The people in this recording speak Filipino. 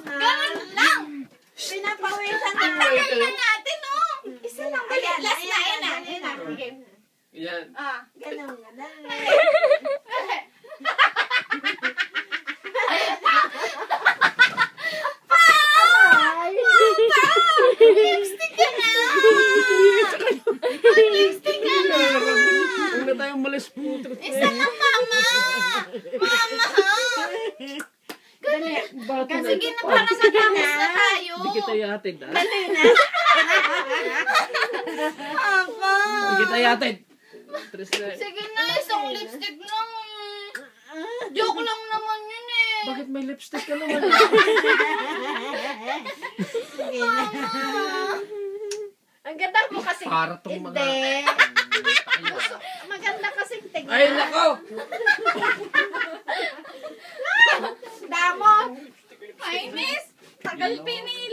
Ganun lang. Pinapawisan Ang na. tagal na natin, oh. Isa lang. Ayan, last na, ayan na. Yan. Ganun nga na. Lipstick ka na. Lipstick ka na. Huwag na tayong malis po. Isa lang, mama. Bata na. Sige na, parang natapos na tayo. Hindi kita yatid, ha? Ako. Hindi kita yatid. Tres na. Sige na, isang lipstick lang. Joke lang naman yun eh. Bakit may lipstick ka naman? Sige na. Ang ganda mo kasi. Para tong mga... Hindi. Tayo. Maganda kasing tingnan. Ay, nako! Damo. Ay, miss. Tagal pinili.